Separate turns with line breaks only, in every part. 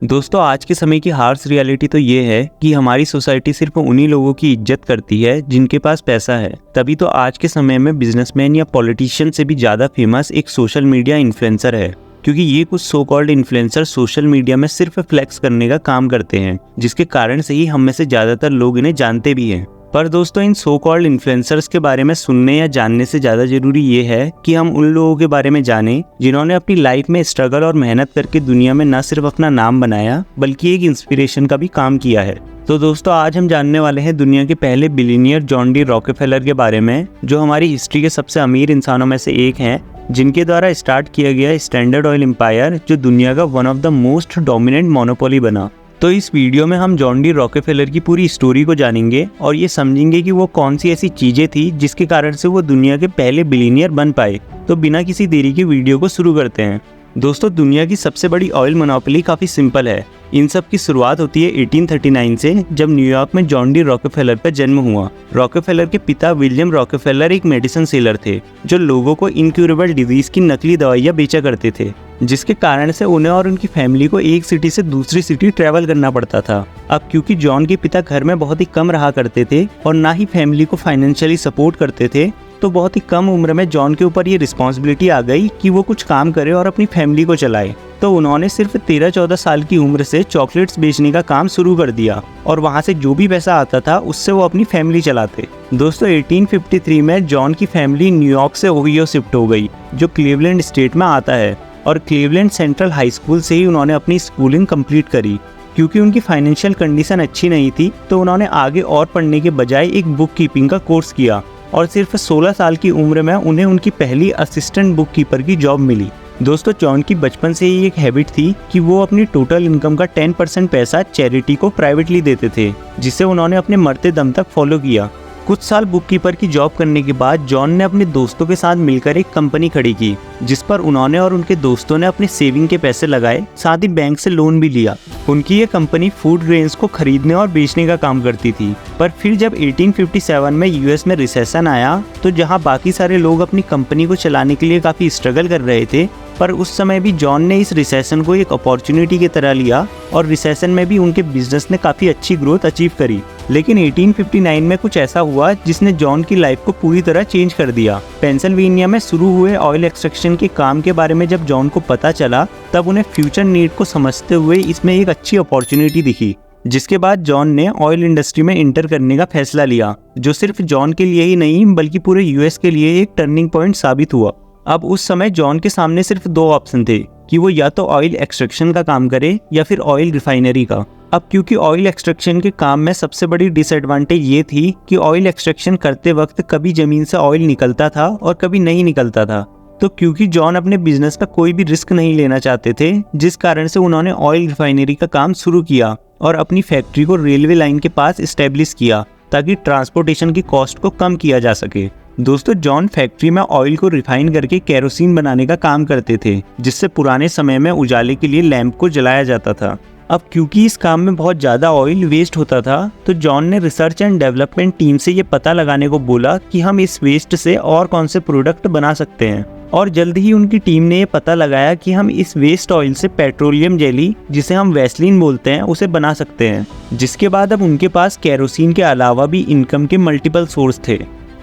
दोस्तों आज के समय की हार्श रियलिटी तो ये है कि हमारी सोसाइटी सिर्फ उन्हीं लोगों की इज्जत करती है जिनके पास पैसा है। तभी तो आज के समय में बिजनेसमैन या पॉलिटिशियन से भी ज़्यादा फेमस एक सोशल मीडिया इन्फ्लुएंसर है, क्योंकि ये कुछ so called influencer social media में सिर्फ फ्लेक्स करने का काम करते हैं, जिसके कारण से ही हम में से ज़्यादातर लोग इन्हें जानते भी हैं। पर दोस्तों इन सो कॉल्ड इन्फ्लुएंसर्स के बारे में सुनने या जानने से ज़्यादा जरूरी ये है कि हम उन लोगों के बारे में जानें जिन्होंने अपनी लाइफ में स्ट्रगल और मेहनत करके दुनिया में न सिर्फ अपना नाम बनाया बल्कि एक इंस्पिरेशन का भी काम किया है। तो दोस्तों आज हम जानने वाले हैं दुनिया के पहले बिलियनियर जॉन डी रॉकेफेलर के बारे में, जो हमारी हिस्ट्री के सबसे अमीर इंसानों में से एक हैं, जिनके द्वारा स्टार्ट किया गया स्टैंडर्ड ऑयल एम्पायर, जो दुनिया का one of the most dominant monopoly बना। तो इस वीडियो में हम जॉन डी रॉकेफेलर की पूरी स्टोरी को जानेंगे और ये समझेंगे कि वो कौन सी ऐसी चीजें थी जिसके कारण से वो दुनिया के पहले बिलियनियर बन पाए। तो बिना किसी देरी की वीडियो को शुरू करते हैं। दोस्तों दुनिया की सबसे बड़ी ऑयल मोनोपोली काफ़ी सिंपल है। इन सब की शुरुआत होती है 1839 से, जब न्यूयॉर्क में जॉन डी रॉकेफेलर का जन्म हुआ। रॉकेफेलर के पिता विलियम रॉकेफेलर एक मेडिसिन सेलर थे, जो लोगों को इनक्यूरेबल डिजीज की नकली दवाइयाँ बेचा करते थे, जिसके कारण से उन्हें और उनकी फैमिली को एक सिटी से दूसरी सिटी ट्रैवल करना पड़ता था। अब क्योंकि जॉन के पिता घर में बहुत ही कम रहा करते थे और ना ही फैमिली को फाइनेंशियली सपोर्ट करते थे, तो बहुत ही कम उम्र में जॉन के ऊपर ये रिस्पॉन्सिबिलिटी आ गई कि वो कुछ काम करे और अपनी फैमिली को चलाए। तो उन्होंने सिर्फ 13-14 साल की उम्र से चॉकलेट्स बेचने का काम शुरू कर दिया और वहाँ से जो भी पैसा आता था उससे वो अपनी फैमिली चलाते। दोस्तों 1853 में जॉन की फैमिली न्यूयॉर्क से ओहियो शिफ्ट हो गई, जो क्लीवलैंड स्टेट में आता है, और क्लीवलैंड सेंट्रल हाई स्कूल से ही उन्होंने अपनी स्कूलिंग कंप्लीट करी। क्योंकि उनकी फाइनेंशियल कंडीशन अच्छी नहीं थी, तो उन्होंने आगे और पढ़ने के बजाय एक बुक कीपिंग का कोर्स किया और सिर्फ 16 साल की उम्र में उन्हें उनकी पहली असिस्टेंट बुक कीपर की जॉब मिली। दोस्तों जॉन की बचपन से ही एक हैबिट थी कि वो अपनी टोटल इनकम का 10% पैसा चैरिटी को प्राइवेटली देते थे, जिसे उन्होंने अपने मरते दम तक फॉलो किया। कुछ साल बुक कीपर की जॉब करने के बाद जॉन ने अपने दोस्तों के साथ मिलकर एक कंपनी खड़ी की, जिस पर उन्होंने और उनके दोस्तों ने अपने सेविंग के पैसे लगाए, साथ ही बैंक से लोन भी लिया। उनकी ये कंपनी फूड ग्रेन्स को खरीदने और बेचने का काम करती थी। पर फिर जब 1857 में यूएस में रिसेशन आया, तो जहां बाकी सारे लोग अपनी कंपनी को चलाने के लिए काफ़ी स्ट्रगल कर रहे थे, पर उस समय भी जॉन ने इस रिसेशन को एक अपॉर्चुनिटी की तरह लिया और रिसेशन में भी उनके बिजनेस ने काफ़ी अच्छी ग्रोथ अचीव करी। लेकिन 1859 में कुछ ऐसा हुआ जिसने जॉन की लाइफ को पूरी तरह चेंज कर दिया। पेंसिल्वेनिया में शुरू हुए ऑयल एक्सट्रैक्शन के काम के बारे में जब जॉन को पता चला, तब उन्हें फ्यूचर नीड को समझते हुए इसमें एक अच्छी अपॉर्चुनिटी दिखी, जिसके बाद जॉन ने ऑयल इंडस्ट्री में इंटर करने का फैसला लिया, जो सिर्फ जॉन के लिए ही नहीं बल्कि पूरे यूएस के लिए एक टर्निंग पॉइंट साबित हुआ। अब उस समय जॉन के सामने सिर्फ 2 ऑप्शन थे कि वो या तो ऑयल एक्सट्रैक्शन का काम करे या फिर ऑयल रिफाइनरी का। अब क्योंकि ऑयल एक्सट्रैक्शन के काम में सबसे बड़ी डिसएडवांटेज ये थी कि ऑयल एक्सट्रैक्शन करते वक्त कभी जमीन से ऑयल निकलता था और कभी नहीं निकलता था। तो क्योंकि जॉन अपने बिजनेस पर कोई भी रिस्क नहीं लेना चाहते थे, जिस कारण से उन्होंने ऑयल रिफाइनरी का काम शुरू किया और अपनी फैक्ट्री को रेलवे लाइन के पास इस्टेब्लिश किया, ताकि ट्रांसपोर्टेशन की कॉस्ट को कम किया जा सके। दोस्तों जॉन फैक्ट्री में ऑयल को रिफाइन करके केरोसिन बनाने का काम करते थे, जिससे पुराने समय में उजाले के लिए लैंप को जलाया जाता था। अब क्योंकि इस काम में बहुत ज़्यादा ऑयल वेस्ट होता था, तो जॉन ने रिसर्च एंड डेवलपमेंट टीम से ये पता लगाने को बोला कि हम इस वेस्ट से और कौन से प्रोडक्ट बना सकते हैं। और जल्द ही उनकी टीम ने ये पता लगाया कि हम इस वेस्ट ऑयल से पेट्रोलियम जेली, जिसे हम वैसलीन बोलते हैं, उसे बना सकते हैं। जिसके बाद अब उनके पास केरोसिन के अलावा भी इनकम के मल्टीपल सोर्स थे।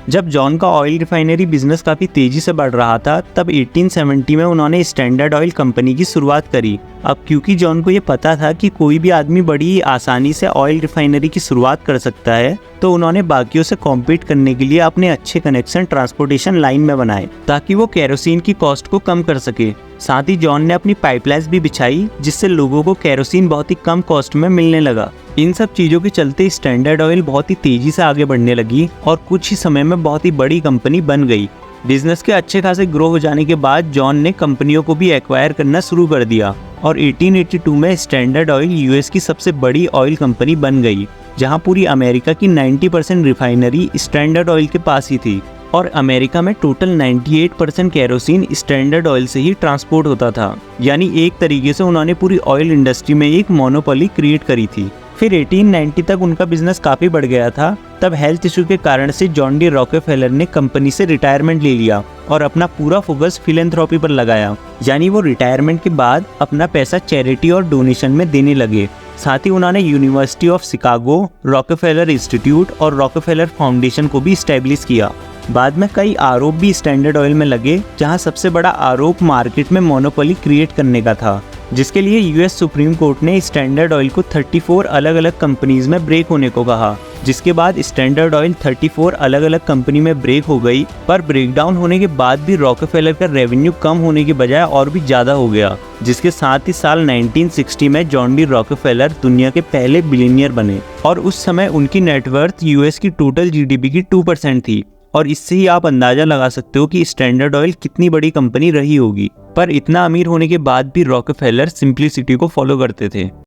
जब जॉन का ऑयल रिफाइनरी बिजनेस काफ़ी तेज़ी से बढ़ रहा था, तब 1870 में उन्होंने स्टैंडर्ड ऑयल कंपनी की शुरुआत करी। अब क्योंकि जॉन को ये पता था कि कोई भी आदमी बड़ी आसानी से ऑयल रिफाइनरी की शुरुआत कर सकता है, तो उन्होंने बाकियों से कॉम्पीट करने के लिए अपने अच्छे कनेक्शन ट्रांसपोर्टेशन लाइन में बनाए, ताकि वो केरोसिन की कॉस्ट को कम कर सके। साथ ही जॉन ने अपनी पाइपलाइंस भी बिछाई, जिससे लोगों को केरोसिन बहुत ही कम कॉस्ट में मिलने लगा। इन सब चीज़ों के चलते स्टैंडर्ड ऑयल बहुत ही तेज़ी से आगे बढ़ने लगी और कुछ ही समय में बहुत ही बड़ी कंपनी बन गई। बिजनेस के अच्छे खासे ग्रो हो जाने के बाद जॉन ने कंपनियों को भी एक्वायर करना शुरू कर दिया और 1882 में स्टैंडर्ड ऑयल यूएस की सबसे बड़ी ऑयल कंपनी बन गई, जहां पूरी अमेरिका की 90% रिफाइनरी स्टैंडर्ड ऑयल के पास ही थी और अमेरिका में टोटल 98% केरोसिन स्टैंडर्ड ऑयल से ही ट्रांसपोर्ट होता था। यानी एक तरीके से उन्होंने पूरी ऑयल इंडस्ट्री में एक मोनोपोली क्रिएट करी थी। फिर 1890 तक उनका बिजनेस काफ़ी बढ़ गया था। तब हेल्थ इशू के कारण से जॉन डी रॉकफेलर ने कंपनी से रिटायरमेंट ले लिया और अपना पूरा फोकस फिलैंथ्रोपी पर लगाया। यानी वो रिटायरमेंट के बाद अपना पैसा चैरिटी और डोनेशन में देने लगे। साथ ही उन्होंने university of Chicago, Rockefeller institute और रॉकफेलर फाउंडेशन को भी इस्टेब्लिश किया। बाद में कई आरोप भी स्टैंडर्ड ऑयल में लगे, जहां सबसे बड़ा आरोप मार्केट में मोनोपोली क्रिएट करने का था, जिसके लिए यूएस सुप्रीम कोर्ट ने स्टैंडर्ड ऑयल को 34 अलग अलग कंपनीज में ब्रेक होने को कहा। जिसके बाद स्टैंडर्ड ऑयल 34 अलग अलग कंपनी में ब्रेक हो गई, पर ब्रेकडाउन होने के बाद भी रॉकफेलर का रेवेन्यू कम होने के बजाय और भी ज़्यादा हो गया। जिसके साथ ही साल 1960 में जॉन डी रॉकफेलर दुनिया के पहले बिलियनियर बने और उस समय उनकी नेटवर्थ यूएस की टोटल जीडीपी की 2% थी। और इससे ही आप अंदाजा लगा सकते हो कि स्टैंडर्ड ऑयल कितनी बड़ी कंपनी रही होगी। पर इतना अमीर होने के बाद भी रॉकफेलर सिंप्लिसिटी को फॉलो करते थे।